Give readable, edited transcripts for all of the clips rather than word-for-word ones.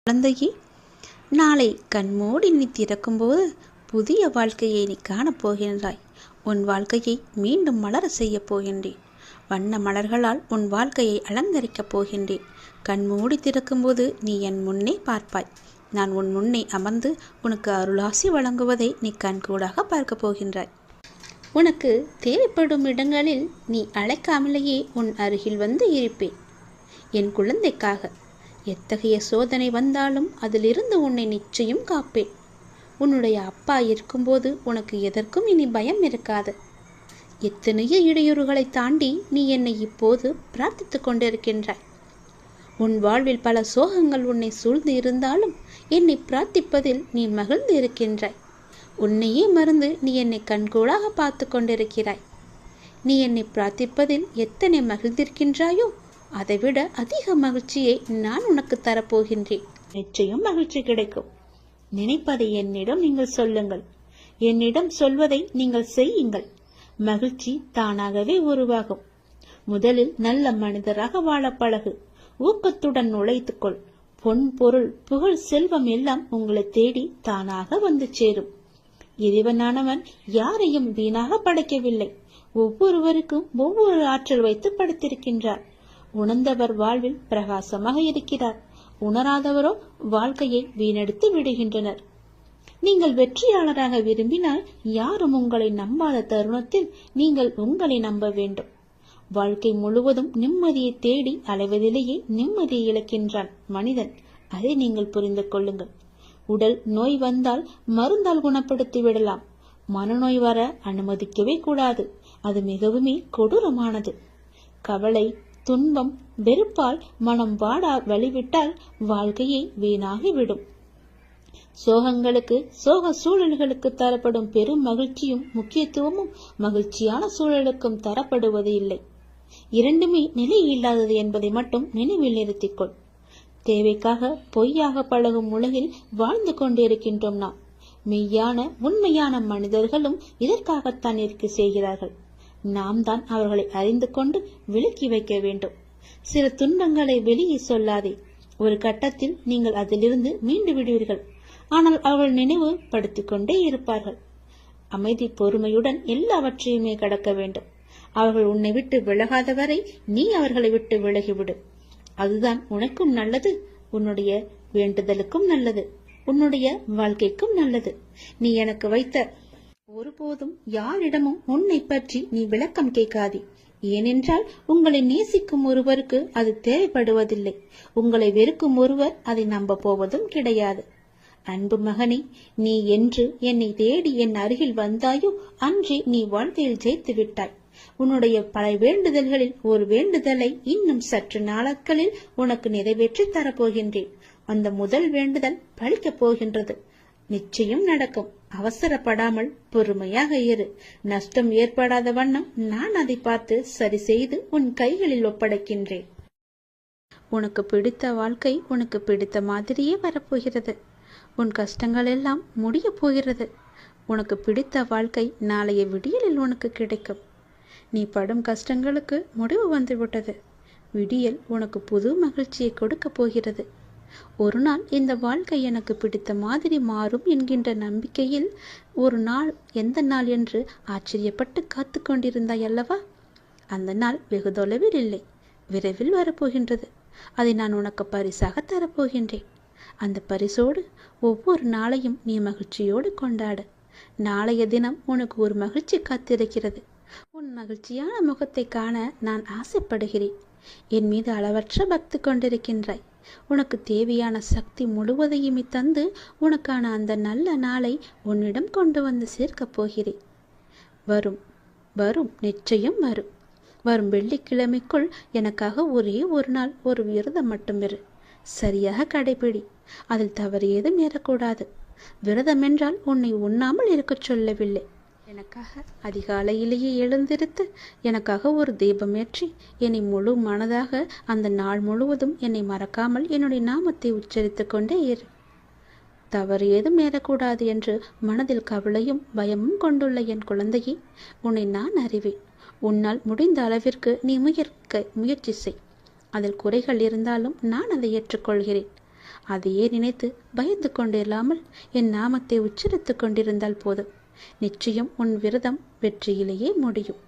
குழந்தையே, நாளை கண்மூடி நீ திறக்கும்போது புதிய வாழ்க்கையை நீ காணப்போகின்றாய். உன் வாழ்க்கையை மீண்டும் மலர செய்யப் போகின்றேன். வண்ண மலர்களால் உன் வாழ்க்கையை அலங்கரிக்கப் போகின்றேன். கண்மூடி திறக்கும்போது நீ என் முன்னே பார்ப்பாய். நான் உன் முன்னே அமர்ந்து உனக்கு அருளாசி வழங்குவதை நீ கண்கூடாக பார்க்கப் போகின்றாய். உனக்கு தேவைப்படும் இடங்களில் நீ அழைக்காமலேயே உன் அருகில் வந்து இருப்பேன். என் குழந்தைக்காக எத்தகைய சோதனை வந்தாலும் அதிலிருந்து உன்னை நிச்சயம் காப்பேன். உன்னுடைய அப்பா இருக்கும்போது உனக்கு எதற்கும் இனி பயம் இருக்காது. எத்தனையோ இடையூறுகளை தாண்டி நீ என்னை இப்போது பிரார்த்தித்து கொண்டிருக்கின்றாய். உன் வாழ்வில் பல சோகங்கள் உன்னை சூழ்ந்து இருந்தாலும் என்னை பிரார்த்திப்பதில் நீ மகிழ்ந்து இருக்கின்றாய். உன்னையே மறந்து நீ என்னை கண்கூடாக பார்த்து கொண்டிருக்கிறாய். நீ என்னை பிரார்த்திப்பதில் எத்தனை மகிழ்ந்திருக்கின்றாயோ அதைவிட அதிக மகிழ்ச்சியை நான் உனக்கு தரப்போகின்றேன். நிச்சயம் மகிழ்ச்சி கிடைக்கும். நினைப்பதை என்னிடம் நீங்கள் சொல்லுங்கள். என்னிடம் சொல்வதை நீங்கள் செய்யுங்கள். மகிழ்ச்சி தானாகவே உருவாகும். முதலில் நல்ல மனிதராக வாழ பழகு. ஊக்கத்துடன் உழைத்துக்கொள். பொன், பொருள், புகழ், செல்வம் எல்லாம் உங்களை தேடி தானாக வந்து சேரும். இறைவனானவன் யாரையும் வீணாக படைக்கவில்லை. ஒவ்வொருவருக்கும் ஒவ்வொரு ஆற்றல் வைத்து படைத்திருக்கின்றார். உணர்ந்தவர் வாழ்வில் பிரகாசமாக இருக்கிறார். உணராதவரோ வாழ்க்கையை வீணடித்து விடுகின்றனர். நீங்கள் வெற்றியாளராக விரும்பினால் யாரும் உங்களை நம்பாத தருணத்தில் நீங்கள் உங்களை நம்ப வேண்டும். வாழ்க்கை முழுவதும் நிம்மதியை தேடி அலைவதிலேயே நிம்மதியை இழக்கின்றான் மனிதன். அதை நீங்கள் புரிந்து கொள்ளுங்கள். உடல் நோய் வந்தால் மருந்தால் குணப்படுத்தி விடலாம். மனநோய் வர அனுமதிக்கவே கூடாது. அது மிகவுமே கொடூரமானது. கவலை, துன்பம், வெறுப்பால் மனம் வாடா வழிவிட்டால் வாழ்க்கையை வீணாகிவிடும். சோகங்களுக்கு, சோக சூழல்களுக்கு தரப்படும் பெரும் மகிழ்ச்சியும் முக்கியத்துவமும் மகிழ்ச்சியான சூழலுக்கும் தரப்படுவது இல்லை. இரண்டுமே நிலை இல்லாதது என்பதை மட்டும் நினைவில் நிறுத்திக்கொள். தேவைக்காக பொய்யாக பழகும் உலகில் வாழ்ந்து கொண்டிருக்கின்றோம் நாம். மெய்யான உண்மையான மனிதர்களும் இதற்காகத்தான் இருக்க செய்கிறார்கள். நாம் தான் அவர்களை அறிந்து கொண்டு விலக்கி வைக்க வேண்டும். சில துன்பங்களை வெளியே சொல்லாதே. ஒரு கட்டத்தில் நீங்கள் அதிலிருந்து மீண்டு விடுவீர்கள். ஆனால் அவர்கள் நினைவு படுத்திக் கொண்டே இருப்பார்கள். அமைதி, பொறுமையுடன் எல்லாவற்றையுமே கடக்க வேண்டும். அவர்கள் உன்னை விட்டு விலகாத வரை நீ அவர்களை விட்டு விலகிவிடு. அதுதான் உனக்கும் நல்லது, உன்னுடைய வேண்டுதலுக்கும் நல்லது, உன்னுடைய வாழ்க்கைக்கும் நல்லது. நீ எனக்கு வைத்த ஒருபோதும் யாரிடமும் உன்னை பற்றி நீ விளக்கம் கேட்காதே. ஏனென்றால் உங்களை நேசிக்கும் ஒருவருக்கு அது தேவைப்படுவதில்லை. உங்களை வெறுக்கும் ஒருவர் அதை நம்ப போவதும் கிடையாது. அன்பு மகனே, நீ என்று என்னை தேடி என் அருகில் வந்தாயோ அன்றே நீ வாழ்க்கையில் ஜெயித்து விட்டாய். உன்னுடைய பல வேண்டுதல்களில் ஒரு வேண்டுதலை இன்னும் சற்று நாட்களில் உனக்கு நிறைவேற்றி தரப்போகின்றேன். அந்த முதல் வேண்டுதல் பலிக்கப் போகின்றது. நிச்சயம் நடக்கும். அவசரப்படாமல் பொறுமையாக இரு. நஷ்டம் ஏற்படாத வண்ணம் நான் அதை பார்த்து சரி செய்து உன் கைகளில் ஒப்படைக்கின்றேன். உனக்கு பிடித்த வாழ்க்கை உனக்கு பிடித்த மாதிரியே வரப்போகிறது. உன் கஷ்டங்கள் எல்லாம் முடிய போகிறது. உனக்கு பிடித்த வாழ்க்கை நாளைய விடியலில் உனக்கு கிடைக்கும். நீ படும் கஷ்டங்களுக்கு முடிவு வந்துவிட்டது. விடியல் உனக்கு புது மகிழ்ச்சியை கொடுக்க போகிறது. ஒரு நாள் இந்த வாழ்க்கை எனக்கு பிடித்த மாதிரி மாறும் என்கின்ற நம்பிக்கையில் ஒரு நாள் எந்த நாள் என்று ஆச்சரியப்பட்டு காத்து கொண்டிருந்தாய் அல்லவா? அந்த நாள் வெகு தொலைவில் இல்லை, விரைவில் வரப்போகின்றது. அதை நான் உனக்கு பரிசாக தரப்போகின்றேன். அந்த பரிசோடு ஒவ்வொரு நாளையும் நீ மகிழ்ச்சியோடு கொண்டாடு. நாளைய தினம் உனக்கு ஒரு மகிழ்ச்சி காத்திருக்கிறது. உன் மகிழ்ச்சியான முகத்தை காண நான் ஆசைப்படுகிறேன். என் மீது அளவற்ற பக்தி கொண்டிருக்கின்றாய். உனக்கு தேவையான சக்தி முழுவதையுமே தந்து உனக்கான அந்த நல்ல நாளை உன்னிடம் கொண்டு வந்து சேர்க்கப் போகிறேன். வரும் வரும் நிச்சயம் வரும். வரும் வெள்ளிக்கிழமைக்குள் எனக்காக ஒரே ஒரு நாள் ஒரு விரதம் மட்டும் இரு. சரியாக கடைபிடி. அதில் தவறு ஏதும் ஏறக்கூடாது. விரதம் என்றால் உன்னை உண்ணாமல் இருக்கச் சொல்லவில்லை. எனக்காக அதிகாலையிலேயே எழுந்திருத்து எனக்காக ஒரு தீபம் ஏற்றி என்னை முழு மனதாக அந்த நாள் முழுவதும் என்னை மறக்காமல் என்னுடைய நாமத்தை உச்சரித்து கொண்டே இரு. தவறு ஏதும் ஏறக்கூடாது என்று மனதில் கவலையும் பயமும் கொண்டுள்ள என் குழந்தையே, உன்னை நான் அறிவேன். உன்னால் முடிந்த அளவிற்கு நீ முயற்சி செய். அதில் குறைகள் இருந்தாலும் நான் அதை ஏற்றுக்கொள்கிறேன். அதையே நினைத்து பயந்து கொண்டில்லாமல் என் நாமத்தை உச்சரித்து கொண்டிருந்தால் போதும். நிச்சயம் உன் விரதம் வெற்றியிலேயே முடியும்.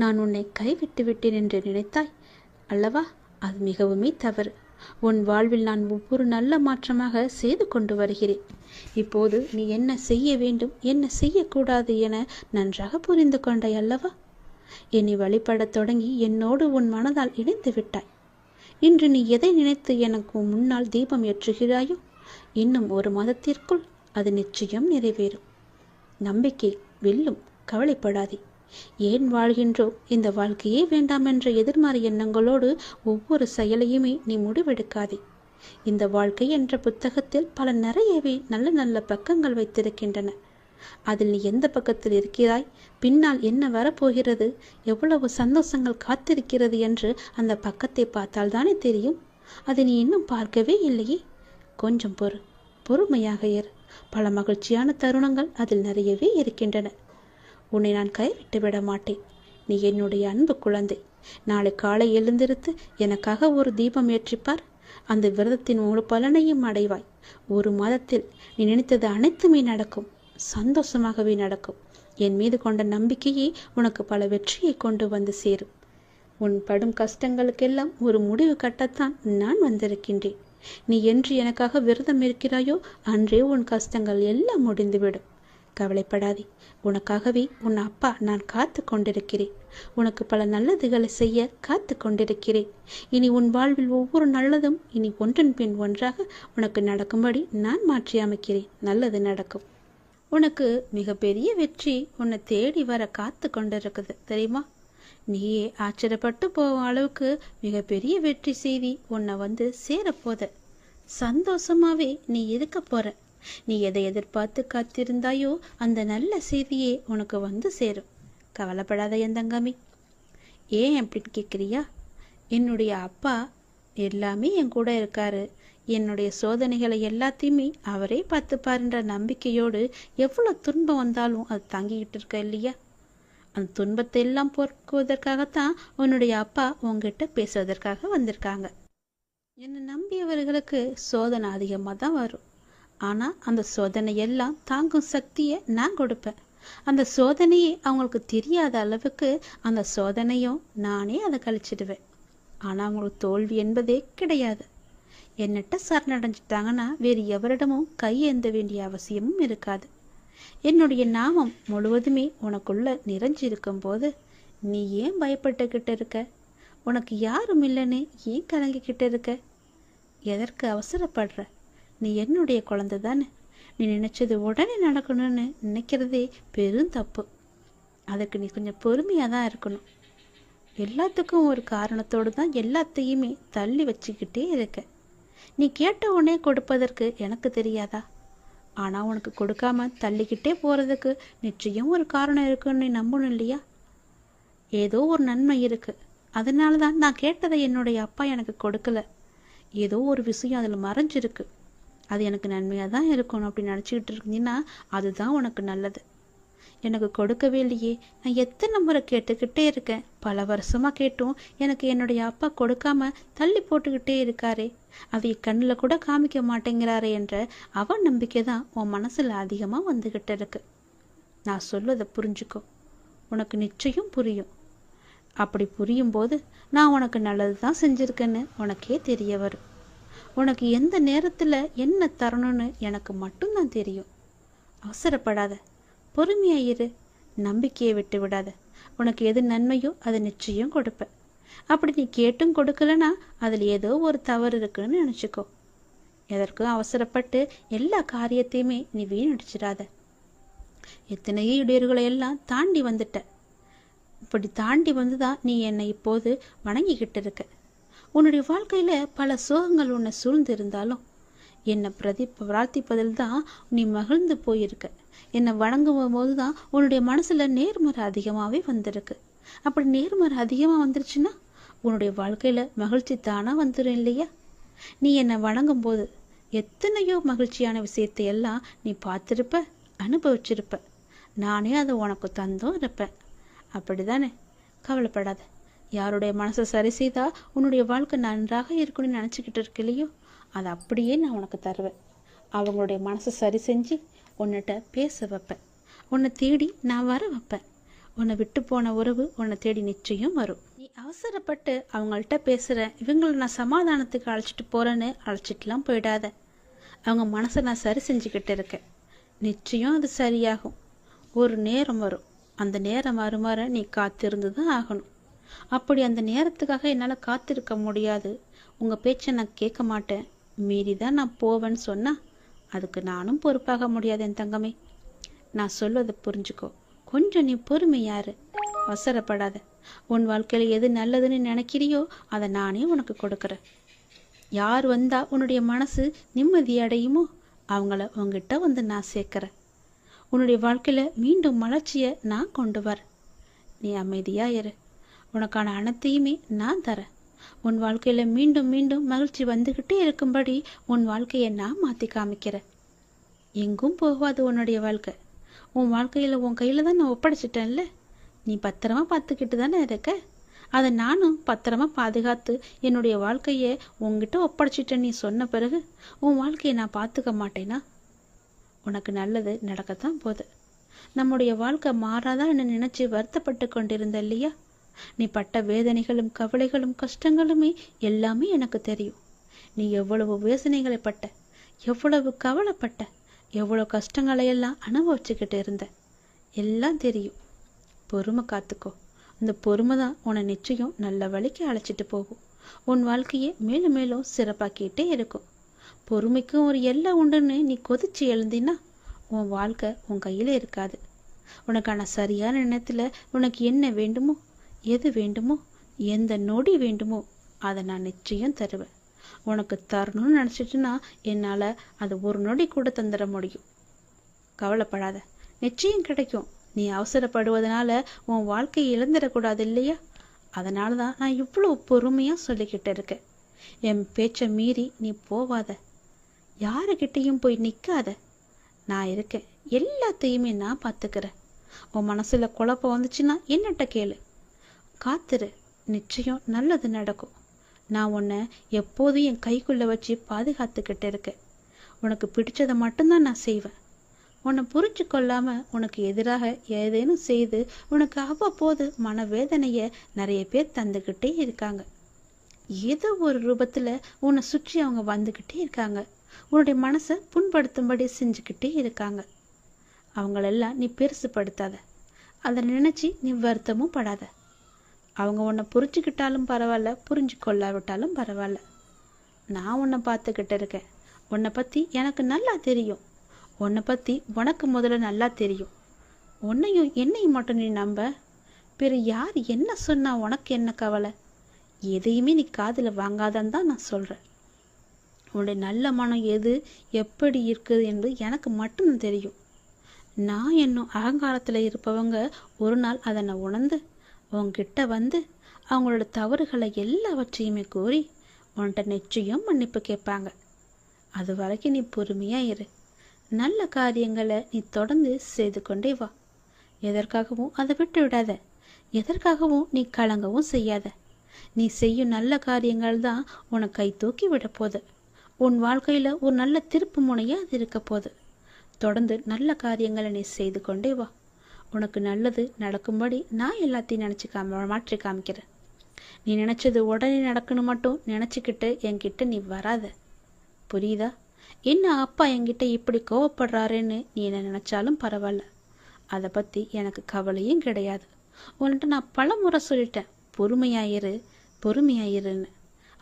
நான் உன்னை கைவிட்டு விட்டேன் என்று நினைத்தாய் அல்லவா? அது மிகவுமே தவறு. உன் வாழ்வில் நான் ஒவ்வொரு நல்ல மாற்றமாக செய்து கொண்டு வருகிறேன். இப்போது நீ என்ன செய்ய வேண்டும், என்ன செய்யக்கூடாது என நன்றாக புரிந்து கொண்டாய் அல்லவா? என்னை வழிபடத் தொடங்கி என்னோடு உன் மனதால் இணைந்து விட்டாய். இன்று நீ எதை நினைத்து எனக்கு முன்னால் தீபம் ஏற்றுகிறாயோ, இன்னும் ஒரு மாதத்திற்குள் அது நிச்சயம் நிறைவேறும். நம்பிக்கை வெல்லும், கவலைப்படாதே. ஏன் வாழ்கின்றோம், இந்த வாழ்க்கையே வேண்டாம் என்ற எதிர்மறை எண்ணங்களோடு ஒவ்வொரு செயலையுமே நீ முடிவெடுக்காதே. இந்த வாழ்க்கை என்ற புத்தகத்தில் நிறையவே நல்ல நல்ல பக்கங்கள் வைத்திருக்கின்றன. அதில் நீ எந்த பக்கத்தில் இருக்கிறாய், பின்னால் என்ன வரப்போகிறது, எவ்வளவு சந்தோஷங்கள் காத்திருக்கிறது என்று அந்த பக்கத்தை பார்த்தால் தானே தெரியும். அதை நீ இன்னும் பார்க்கவே இல்லையே. கொஞ்சம் பொறுமையாக இரு. பல மகிழ்ச்சியான தருணங்கள் அதில் நிறையவே இருக்கின்றன. உன்னை நான் கைவிட்டு விட மாட்டேன். நீ என்னுடைய அன்பு குழந்தை. நாளை காலை எழுந்திருத்து எனக்காக ஒரு தீபம் ஏற்றிப்பார். அந்த விரதத்தின் முழு பலனையும் அடைவாய். ஒரு மாதத்தில் நீ நினைத்தது அனைத்துமே நடக்கும், சந்தோஷமாகவே நடக்கும். என் மீது கொண்ட நம்பிக்கையே உனக்கு பல வெற்றியை கொண்டு வந்து சேரும். உன் படும் கஷ்டங்களுக்கெல்லாம் ஒரு முடிவு கட்டத்தான் நான் வந்திருக்கின்றேன். நீ என்று எனக்காக விரதம் இருக்கிறாயோ அன்றே உன் கஷ்டங்கள் எல்லாம் முடிந்துவிடும். கவலைப்படாதே. உனக்காகவே உன் அப்பா நான் காத்து கொண்டிருக்கிறேன். உனக்கு பல நல்லதுகளை செய்ய காத்து கொண்டிருக்கிறேன். இனி உன் வாழ்வில் ஒவ்வொரு நல்லதும் இனி ஒன்றன் பின் ஒன்றாக உனக்கு நடக்கும்படி நான் மாற்றி அமைக்கிறேன். நல்லது நடக்கும். உனக்கு மிகப்பெரிய வெற்றி உன்னை தேடி வர காத்து கொண்டிருக்குது தெரியுமா? நீயே ஆச்சரியப்பட்டு போகும் அளவுக்கு மிகப்பெரிய வெற்றி செய்தி உன்னை வந்து சேரப்போத. சந்தோஷமாவே நீ இருக்க போற. நீ எதை எதிர்பார்த்து காத்திருந்தாயோ அந்த நல்ல செய்தியே உனக்கு வந்து சேரும். கவலைப்படாத என் தங்கமி. ஏன் அப்படின்னு கேட்குறியா? என்னுடைய அப்பா எல்லாமே என் கூட இருக்காரு. என்னுடைய சோதனைகளை எல்லாத்தையுமே அவரே பார்த்துப்பாருன்ற நம்பிக்கையோடு எவ்வளோ துன்பம் வந்தாலும் அது தாங்கிக்கிட்டு இருக்க இல்லையா? அந்த துன்பத்தை எல்லாம் போக்குவதற்காகத்தான் உன்னுடைய அப்பா உங்ககிட்ட பேசுவதற்காக வந்திருக்காங்க. என்னை நம்பியவர்களுக்கு சோதனை அதிகமாக தான் வரும். ஆனால் அந்த சோதனை எல்லாம் தாங்கும் சக்தியை நான் கொடுப்பேன். அந்த சோதனையே அவங்களுக்கு தெரியாத அளவுக்கு அந்த சோதனையும் நானே அதை கழிச்சிடுவேன். ஆனால் அவங்களுக்கு தோல்வி என்பதே கிடையாது. என்னட்ட சரணடைஞ்சிட்டாங்கன்னா வேறு எவரிடமும் கையேந்த வேண்டிய அவசியமும் இருக்காது. என்னுடைய நாமம் முழுவதுமே உனக்குள்ள நிறைஞ்சிருக்கும் போது நீ ஏன் பயப்பட்டுக்கிட்டு இருக்க? உனக்கு யாரும் இல்லைன்னு ஏன் கலங்கிக்கிட்டு இருக்க? எதற்கு அவசரப்படுற? நீ என்னுடைய குழந்தை தானே. நீ நினைச்சது உடனே நடக்கணும்னு நினைக்கிறதே பெரும் தப்பு. அதுக்கு நீ கொஞ்சம் பொறுமையாக தான் இருக்கணும். எல்லாத்துக்கும் ஒரு காரணத்தோடு தான் எல்லாத்தையுமே தள்ளி வச்சுக்கிட்டே இருக்க. நீ கேட்ட உடனே கொடுப்பதற்கு எனக்கு தெரியாதா? ஆனால் உனக்கு கொடுக்காம தள்ளிக்கிட்டே போகிறதுக்கு நிச்சயம் ஒரு காரணம் இருக்குன்னு நீ நம்பணும் இல்லையா? ஏதோ ஒரு நன்மை இருக்குது. அதனால தான் நான் கேட்டதை என்னுடைய அப்பா எனக்கு கொடுக்கல. ஏதோ ஒரு விஷயம் அதில் மறைஞ்சிருக்கு. அது எனக்கு நன்மையாக தான் இருக்கணும் அப்படின்னு நினச்சிக்கிட்டு இருந்தீங்கன்னா அதுதான் உனக்கு நல்லது. எனக்கு கொடுக்கவே இல்லையே. நான் எத்தனை முறை கேட்டுக்கிட்டே இருக்கேன். பல வருஷமாக கேட்டும் எனக்கு என்னுடைய அப்பா கொடுக்காம தள்ளி போட்டுக்கிட்டே இருக்காரே, அவைய கண்ணில் கூட காமிக்க மாட்டேங்கிறாரே என்ற அவன் நம்பிக்கை தான் உன் மனசில் அதிகமாக வந்துக்கிட்டு இருக்கு. நான் சொல்வதை புரிஞ்சுக்கோ. உனக்கு நிச்சயம் புரியும். அப்படி புரியும் போது நான் உனக்கு நல்லது தான் செஞ்சுருக்கேன்னு உனக்கே தெரிய வரும். உனக்கு எந்த நேரத்தில் என்ன தரணும்னு எனக்கு மட்டும்தான் தெரியும். அவசரப்படாத, பொறுமையாயிரு, நம்பிக்கையை விட்டு விடாத. உனக்கு எது நன்மையோ அதை நிச்சயம் கொடுப்பேன். அப்படி நீ கேட்டும் கொடுக்கலனா அதில் ஏதோ ஒரு தவறு இருக்குன்னு நினச்சிக்கோ. எதற்கும் அவசரப்பட்டு எல்லா காரியத்தையுமே நீ வீணடிச்சிடாத. எத்தனையோ இடையூறுகளை எல்லாம் தாண்டி வந்துட்ட. இப்படி தாண்டி வந்து தான் நீ என்னை இப்போது வணங்கிக்கிட்டு இருக்க. உன்னுடைய வாழ்க்கையில் பல சோகங்கள் உன்னை சூழ்ந்து இருந்தாலும் என்னை பிரார்த்திப்பதில் தான் நீ மகிழ்ந்து போயிருக்க. என்னை வணங்கும் போது தான் உன்னுடைய மனசில் நேர்மறை அதிகமாகவே வந்திருக்கு. அப்படி நேர்மறை அதிகமாக வந்துருச்சுன்னா உன்னுடைய வாழ்க்கையில் மகிழ்ச்சி தானாக வந்துடும் இல்லையா? நீ என்னை வணங்கும் போது எத்தனையோ மகிழ்ச்சியான விஷயத்தை எல்லாம் நீ பார்த்துருப்ப, அனுபவிச்சிருப்ப. நானே அதை உனக்கு தந்தும் இருப்பேன். அப்படி தானே? கவலைப்படாத. யாருடைய மனசை சரி செய்தால் உன்னுடைய வாழ்க்கை நன்றாக இருக்குன்னு நினச்சிக்கிட்டு இருக்க இல்லையோ, அதை அப்படியே நான் உனக்கு தருவேன். அவங்களுடைய மனசை சரி செஞ்சு உன்னிட்ட பேச வைப்பேன். உன்னை தேடி நான் வர வைப்பேன். உன்னை விட்டு போன உறவு உன்னை தேடி நிச்சயம் வரும். நீ அவசரப்பட்டு அவங்கள்ட்ட பேசுகிறேன், இவங்களை நான் சமாதானத்துக்கு அழைச்சிட்டு போகிறேன்னு அழைச்சிட்டுலாம் போயிடாத. அவங்க மனசை நான் சரி செஞ்சுக்கிட்டு இருக்கேன். நிச்சயம் அது சரியாகும். ஒரு நேரம் வரும். அந்த நேரம் வருமாற நீ காத்திருந்து தான் ஆகணும். அப்படி அந்த நேரத்துக்காக என்னால் காத்திருக்க முடியாது, உங்கள் பேச்சை நான் கேட்க மாட்டேன், மீறி தான் நான் போவேன்னு சொன்னால் அதுக்கு நானும் பொறுப்பாக முடியாது என் தங்கமே. நான் சொல்வதை புரிஞ்சுக்கோ. கொஞ்சம் நீ பொறுமையாரு, அவசரப்படாத. உன் வாழ்க்கையில் எது நல்லதுன்னு நினைக்கிறியோ அதை நானே உனக்கு கொடுக்குறேன். யார் வந்தால் உன்னுடைய மனசு நிம்மதி அடையுமோ அவங்கள உங்ககிட்ட வந்து நான் சேர்க்குறேன். உன்னுடைய வாழ்க்கையில் மீண்டும் மலர்ச்சியை நான் கொண்டு வரேன். நீ அமைதியாக இரு. உனக்கான அனைத்தையுமே நான் தரேன். உன் வாழ்க்கையில் மீண்டும் மீண்டும் மகிழ்ச்சி வந்துக்கிட்டே இருக்கும்படி உன் வாழ்க்கையை நான் மாற்றி காமிக்கிறேன். எங்கும் போகாது உன்னுடைய வாழ்க்கை. உன் வாழ்க்கையில் உன் கையில் தான் நான் ஒப்படைச்சிட்டேன்ல. நீ பத்திரமா பார்த்துக்கிட்டு தானே இருக்க. அதை நானும் பத்திரமா பாதுகாத்து என்னுடைய வாழ்க்கையை உங்ககிட்ட ஒப்படைச்சிட்டேன்னு நீ சொன்ன பிறகு உன் வாழ்க்கையை நான் பார்த்துக்க மாட்டேனா? உனக்கு நல்லது நடக்கத்தான் போகுது. நம்முடைய வாழ்க்கை மாறாதான்னு நினச்சி வருத்தப்பட்டு கொண்டிருந்த இல்லையா? நீ பட்ட வேதனைகளும் கவலைகளும் கஷ்டங்களுமே எல்லாமே எனக்கு தெரியும். நீ எவ்வளவு வேதனைகளை பட்ட, எவ்வளவு கவலைப்பட்ட, எவ்வளோ கஷ்டங்களையெல்லாம் அனுபவிச்சுக்கிட்டு இருந்த, எல்லாம் தெரியும். பொறுமை காத்துக்கோ. அந்த பொறுமை தான் உன்னை நிச்சயம் நல்ல வழிக்கு அழைச்சிட்டு போகும். உன் வாழ்க்கையை மேலும் மேலும் சிறப்பாக்கிட்டே இருக்கும். பொறுமைக்கும் ஒரு எல்லை உண்டுன்னு நீ கொதிச்சு எழுந்தினா உன் வாழ்க்கை உன் கையில் இருக்காது. உனக்கான சரியான நேரத்தில் உனக்கு என்ன வேண்டுமோ, எது வேண்டுமோ, எந்த நொடி வேண்டுமோ அதை நான் நிச்சயம் தருவேன். உனக்கு தரணும்னு நினச்சிட்டுனா என்னால் அது ஒரு நொடி கூட தந்துட முடியும். கவலைப்படாத, நிச்சயம் கிடைக்கும். நீ அவசரப்படுவதனால உன் வாழ்க்கையை இழந்துடக்கூடாது இல்லையா? அதனால தான் நான் இவ்வளோ பொறுமையாக சொல்லிக்கிட்டு இருக்கேன். என் பேச்சை மீறி நீ போவாத, யாருக்கிட்டையும் போய் நிற்காத. நான் இருக்கேன், எல்லாத்தையுமே நான் பார்த்துக்கிறேன். உன் மனசில் குழப்பம் வந்துச்சுன்னா என்னட்ட கேளு. காத்துரு, நிச்சயம் நல்லது நடக்கும். நான் உன்னை எப்போதும் என் கைக்குள்ளே வச்சு பாதுகாத்துக்கிட்டு இருக்கேன். உனக்கு பிடிச்சதை மட்டும்தான் நான் செய்வேன். உன்னை புரிஞ்சு கொள்ளாமல் உனக்கு எதிராக ஏதேனும் செய்து உனக்கு அவ்வப்போது மனவேதனையை நிறைய பேர் தந்துக்கிட்டே இருக்காங்க. ஏதோ ஒரு ரூபத்தில் உன்னை சுற்றி அவங்க வந்துக்கிட்டே இருக்காங்க. உன்னுடைய மனசை புண்படுத்தும்படி செஞ்சுக்கிட்டே இருக்காங்க. அவங்களெல்லாம் நீ பெருசுப்படுத்தாத. அதை நினச்சி நீ வருத்தமும் படாத. அவங்க உன்னை புரிஞ்சுக்கிட்டாலும் பரவாயில்ல, புரிஞ்சு கொள்ளாவிட்டாலும் பரவாயில்ல. நான் உன்னை பார்த்துக்கிட்டு இருக்கேன். உன்னை பற்றி எனக்கு நல்லா தெரியும். உன்னை பற்றி உனக்கு முதல்ல நல்லா தெரியும். உன்னையும் என்னையும் மட்டும் நீ நம்ப. பிற யார் என்ன சொன்னால் உனக்கு என்ன கவலை? எதையுமே நீ காதில் வாங்காதன்னு தான் நான் சொல்கிறேன். உன்னுடைய நல்ல மனம் எது எப்படி இருக்குது என்பது எனக்கு மட்டும் தெரியும். நான் என்னும் அகங்காரத்தில் இருப்பவங்க ஒரு நாள் அதை நான் உணர்ந்து உன்கிட்ட வந்து அவங்களோட தவறுகளை எல்லாவற்றையுமே கூறி உன்கிட்ட நிச்சயம் மன்னிப்பு கேட்பாங்க. அது வரைக்கும் நீ பொறுமையாக இரு. நல்ல காரியங்களை நீ தொடர்ந்து செய்து கொண்டே வா. எதற்காகவும் அதை விட்டு விடாத. எதற்காகவும் நீ கலங்கவும் செய்யாத. நீ செய்யும் நல்ல காரியங்கள் தான் உனக்கு கை தூக்கி விட போகுது. உன் வாழ்க்கையில் ஒரு நல்ல திருப்பு முனையாக அது இருக்க போகுது. தொடர்ந்து நல்ல காரியங்களை நீ செய்து கொண்டே வா. உனக்கு நல்லது நடக்கும்படி நான் எல்லாத்தையும் நினச்சி மாற்றி காமிக்கிறேன். நீ நினச்சது உடனே நடக்கணும் மட்டும் நினச்சிக்கிட்டு என்கிட்ட நீ வராத. புரியுதா? என்ன அப்பா என்கிட்ட இப்படி கோவப்படுறாருன்னு நீ என்ன நினச்சாலும் பரவாயில்ல. அதை பற்றி எனக்கு கவலையும் கிடையாது. உன்கிட்ட நான் பல முறை சொல்லிட்டேன், பொறுமையாயிரு பொறுமையாயிருன்னு.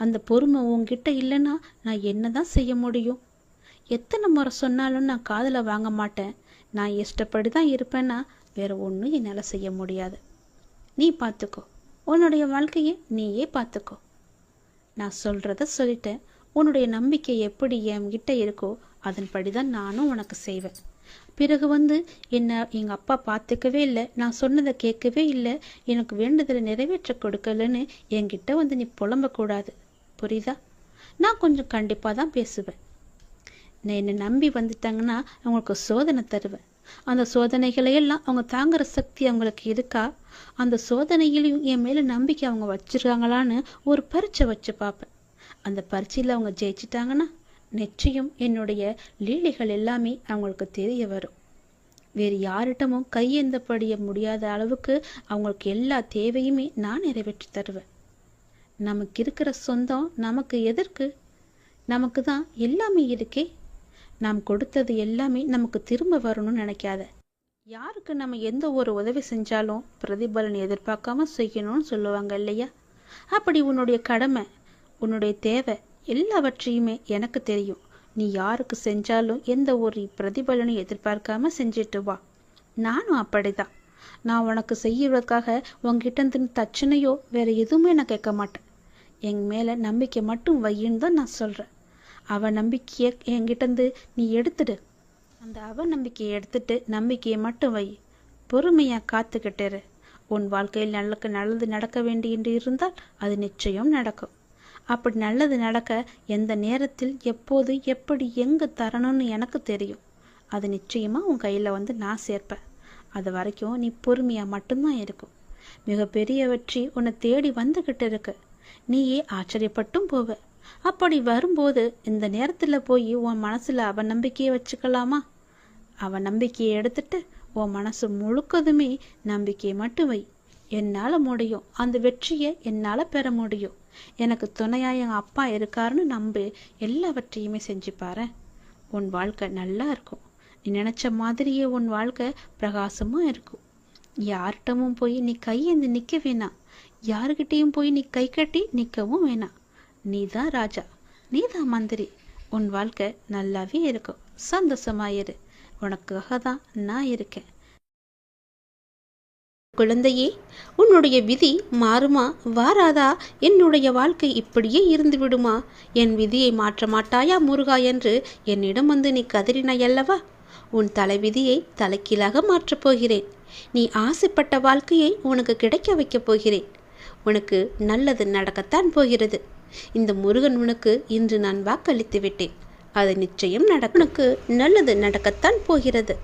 அந்த பொறுமை உன்கிட்ட இல்லைன்னா நான் என்ன தான் செய்ய முடியும்? எத்தனை முறை சொன்னாலும் நான் காதில் வாங்க மாட்டேன். நான் இஷ்டப்படி தான் இருப்பேன்னா வேற ஒன்றும் என்னால் செய்ய முடியாது. நீ பார்த்துக்கோ. உன்னுடைய வாழ்க்கையை நீயே பார்த்துக்கோ. நான் சொல்கிறத சொல்லிட்டேன். உன்னுடைய நம்பிக்கை எப்படி என்கிட்ட இருக்கோ அதன்படி தான் நானும் உனக்கு செய்வேன். பிறகு வந்து என்ன எங்கள் அப்பா பார்த்துக்கவே இல்லை, நான் சொன்னதை கேட்கவே இல்லை, எனக்கு வேண்டுதலை நிறைவேற்ற கொடுக்கலன்னு என்கிட்ட வந்து நீ புலம்பக்கூடாது. புரியுதா? நான் கொஞ்சம் கண்டிப்பாக தான் பேசுவேன். நான் என்னை நம்பி வந்துட்டாங்கன்னா அவங்களுக்கு சோதனை தருவேன். அந்த சோதனைகளையெல்லாம் அவங்க தாங்குற சக்தி அவங்களுக்கு இருக்கா, அந்த சோதனையிலையும் என் மேலே நம்பிக்கை அவங்க வச்சுருக்காங்களான்னு ஒரு பரீட்சை வச்சு பார்ப்பேன். அந்த பரீட்சையில் அவங்க ஜெயிச்சிட்டாங்கன்னா நிச்சயம் என்னுடைய லீலைகள் எல்லாமே அவங்களுக்கு தெரிய வரும். வேறு யாரிடமும் கையேந்தப்படிய முடியாத அளவுக்கு அவங்களுக்கு எல்லா தேவையுமே நான் நிறைவேற்றி தருவேன். நமக்கு இருக்கிற சொந்தம் நமக்கு எதற்கு? நமக்கு தான் எல்லாமே இருக்கே. நாம் கொடுத்தது எல்லாமே நமக்கு திரும்ப வரணும்னு நினைக்காத. யாருக்கு நம்ம எந்த ஒரு உதவி செஞ்சாலும் பிரதிபலன் எதிர்பார்க்காம செய்யணும்னு சொல்லுவாங்க இல்லையா? அப்படி உன்னுடைய கடமை, உன்னுடைய தேவை எல்லாவற்றையுமே எனக்கு தெரியும். நீ யாருக்கு செஞ்சாலும் எந்த ஒரு பிரதிபலனும் எதிர்பார்க்காம செஞ்சிட்டு வா. நானும் அப்படிதான். நான் உனக்கு செய்யறதுக்காக உங்ககிட்ட தச்சனையோ வேற எதுவுமே நான் கேட்க மாட்டேன். என் மேல நம்பிக்கை மட்டும் வையின்னு தான் நான் சொல்றேன். அவ நம்பிக்கையை என்கிட்ட நீ எடுத்துடு. அந்த அவ நம்பிக்கையை எடுத்துட்டு நம்பிக்கையை மட்டும் வை. பொறுமையா காத்துக்கிட்டேரு. உன் வாழ்க்கையில் நல்லது நடக்க வேண்டிய இருந்தால் அது நிச்சயம் நடக்கும். அப்படி நல்லது நடக்க எந்த நேரத்தில் எப்போது எப்படி எங்கே தரணும்னு எனக்கு தெரியும். அது நிச்சயமாக உன் கையில் நான் சேர்ப்பேன். அது வரைக்கும் நீ பொறுமையாக மட்டும்தான் இருக்கும். மிகப்பெரிய வெற்றி உன்னை தேடி வந்துக்கிட்டு இருக்கு. நீயே ஆச்சரியப்பட்டும் போவ. அப்படி வரும்போது இந்த நேரத்தில் போய் உன் மனசில் அவன் நம்பிக்கையை வச்சுக்கலாமா? அவன் நம்பிக்கையை எடுத்துட்டு உன் மனசு முழுக்கதுமே நம்பிக்கையை மட்டும் வை. என்னால் முடியும். அந்த வெற்றியை என்னால் பெற முடியும். எனக்கு துணையா என் அப்பா இருக்காருன்னு நம்பு. எல்லாவற்றையுமே செஞ்சு பாரு. உன் வாழ்க்கை நல்லா இருக்கும். நீ நினைச்ச மாதிரியே உன் வாழ்க்கை பிரகாசமா இருக்கும். யார்கிட்டமும் போய் நீ கையேந்து நிற்க வேணாம். யாருக்கிட்டையும் போய் நீ கை கட்டி நிற்கவும் வேணாம். நீதான் ராஜா, நீதான் மந்திரி. உன் வாழ்க்கை நல்லாவே இருக்கும். சந்தோஷமாயிரு. உனக்காக தான் நான் இருக்கேன். குழந்தையே, உன்னுடைய விதி மாறுமா வாராதா? என்னுடைய வாழ்க்கை இப்படியே இருந்து விடுமா? என் விதியை மாற்ற மாட்டாயா முருகா என்று என்னிடம் நீ கதறினாயல்லவா? உன் தலைவிதியை தலைக்கீழாக மாற்றப் போகிறேன். நீ ஆசைப்பட்ட வாழ்க்கையை உனக்கு கிடைக்க வைக்கப் போகிறேன். உனக்கு நல்லது நடக்கத்தான் போகிறது. இந்த முருகன் உனக்கு இன்று நான் வாக்களித்து விட்டேன். அது நிச்சயம் உனக்கு நல்லது நடக்கத்தான் போகிறது.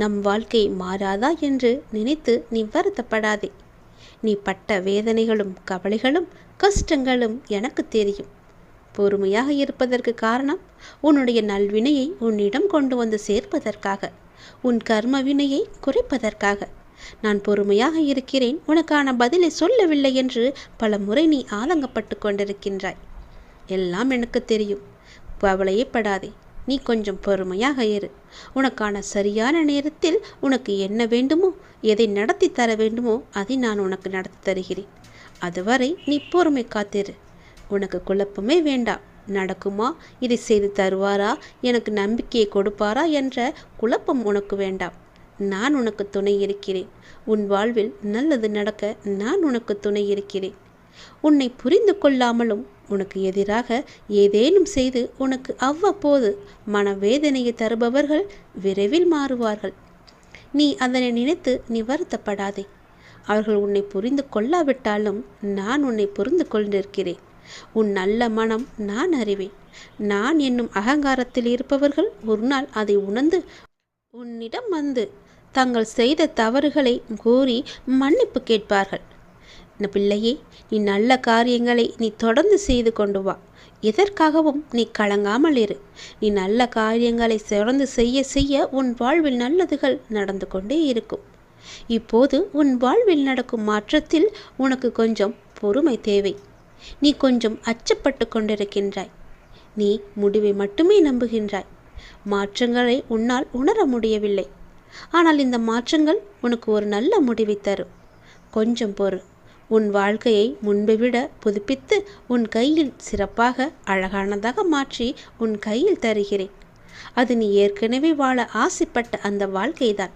நம் வாழ்க்கை மாறாதா என்று நினைத்து நீ வருத்தப்படாதே. நீ பட்ட வேதனைகளும் கவலைகளும் கஷ்டங்களும் எனக்கு தெரியும். பொறுமையாக இருப்பதற்கு காரணம் உன்னுடைய நல்வினையை உன்னிடம் கொண்டு வந்து சேர்ப்பதற்காக, உன் கர்ம வினையை குறைப்பதற்காக. நான் பொறுமையாக இருக்கிறேன், உனக்கான பதிலை சொல்லவில்லை என்று பல முறை நீ ஆதங்கப்பட்டு கொண்டிருக்கின்றாய். எல்லாம் எனக்கு தெரியும். கவலையே படாதே. நீ கொஞ்சம் பொறுமையாக இரு. உனக்கான சரியான நேரத்தில் உனக்கு என்ன வேண்டுமோ, எதை நடத்தி தர வேண்டுமோ அதை நான் உனக்கு நடத்தி தருகிறேன். அதுவரை நீ பொறுமை காத்திரு. உனக்கு குழப்பமே வேண்டாம். நடக்குமா, இதை செய்து தருவாரா, எனக்கு நம்பிக்கையை கொடுப்பாரா என்ற குழப்பம் உனக்கு வேண்டாம். நான் உனக்கு துணை இருக்கிறேன். உன் வாழ்வில் நல்லது நடக்க நான் உனக்கு துணை இருக்கிறேன். உன்னை புரிந்து கொள்ளாமலும் உனக்கு எதிராக ஏதேனும் செய்து உனக்கு அவ்வப்போது மனவேதனையை தருபவர்கள் விரைவில் மாறுவார்கள். நீ அதனை நினைத்து நீ வருத்தப்படாதே. அவர்கள் உன்னை புரிந்து கொள்ளாவிட்டாலும் நான் உன்னை புரிந்து கொண்டிருக்கிறேன். உன் நல்ல மனம் நான் அறிவேன். நான் என்னும் அகங்காரத்தில் இருப்பவர்கள் ஒரு நாள் அதை உணர்ந்து உன்னிடம் தங்கள் செய்த தவறுகளை கூறி மன்னிப்பு கேட்பார்கள். பிள்ளையே, நீ நல்ல காரியங்களை நீ தொடர்ந்து செய்து கொண்டு வா. எதற்காகவும் நீ கலங்காமல் இரு. நீ நல்ல காரியங்களை தொடர்ந்து செய்ய செய்ய உன் வாழ்வில் நல்லதுகள் நடந்து கொண்டே இருக்கும். இப்போது உன் வாழ்வில் நடக்கும் மாற்றத்தில் உனக்கு கொஞ்சம் பொறுமை தேவை. நீ கொஞ்சம் அச்சப்பட்டு கொண்டிருக்கின்றாய். நீ முடிவை மட்டுமே நம்புகின்றாய். மாற்றங்களை உன்னால் உணர முடியவில்லை. ஆனால் இந்த மாற்றங்கள் உனக்கு ஒரு நல்ல முடிவை தரும். கொஞ்சம் பொறு. உன் வாழ்க்கையை முன்பை விட புதுப்பித்து உன் கையில் சிறப்பாக அழகானதாக மாற்றி உன் கையில் தருகிறேன். அது நீ ஏற்கனவே வாழ ஆசைப்பட்ட அந்த வாழ்க்கைதான்.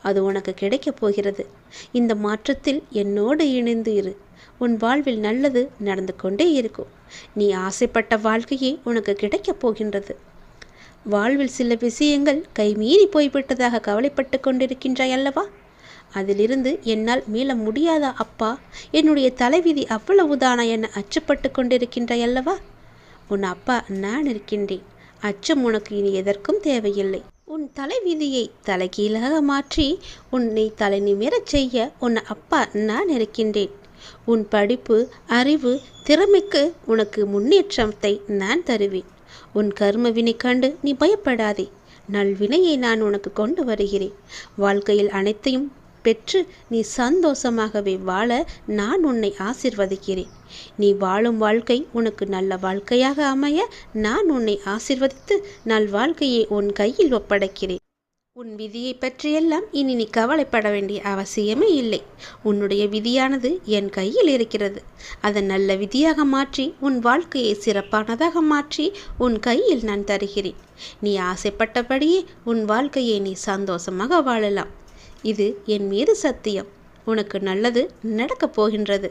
அது உனக்கு கிடைக்கப் போகிறது. இந்த மாற்றத்தில் என்னோடு இணைந்து இரு. உன் வாழ்வில் நல்லது நடந்து கொண்டே இருக்கும். நீ ஆசைப்பட்ட வாழ்க்கையே உனக்கு கிடைக்கப் போகின்றது. வாழ்வில் சில விஷயங்கள் கைமீறி போய்விட்டதாக கவலைப்பட்டு கொண்டிருக்கின்றாய் அல்லவா? அதிலிருந்து என்னால் மீள முடியாதா அப்பா? என்னுடைய தலைவிதி அவ்வளவுதானா என அச்சப்பட்டு கொண்டிருக்கின்றாய் அல்லவா? உன் அப்பா நான் இருக்கின்றேன். அச்சம் உனக்கு இனி எதற்கும் தேவையில்லை. உன் தலைவிதியை தலைகீழாக மாற்றி உன்னை தலை நிமிரச் செய்ய உன் அப்பா நான் இருக்கின்றேன். உன் படிப்பு, அறிவு, திறமைக்கு உனக்கு முன்னேற்றத்தை நான் தருவேன். உன் கர்ம வினை கண்டு நீ பயப்படாதே. நல்வினையை நான் உனக்கு கொண்டு வருகிறேன். வாழ்க்கையில் அனைத்தையும் பெற்று நீ சந்தோஷமாகவே வாழ நான் உன்னை ஆசிர்வதிக்கிறேன். நீ வாழும் வாழ்க்கை உனக்கு நல்ல வாழ்க்கையாக அமைய நான் உன்னை ஆசிர்வதித்து நல் வாழ்க்கையை உன் கையில் ஒப்படைக்கிறேன். உன் விதியை பற்றியெல்லாம் இனி நீ கவலைப்பட வேண்டிய அவசியமே இல்லை. உன்னுடைய விதியானது என் கையில் இருக்கிறது. அதை நல்ல விதியாக மாற்றி உன் வாழ்க்கையை சிறப்பானதாக மாற்றி உன் கையில் நான் தருகிறேன். நீ ஆசைப்பட்டபடியே உன் வாழ்க்கையை நீ சந்தோஷமாக வாழலாம். இது என் மீது சத்தியம். உனக்கு நல்லது நடக்கப் போகின்றது.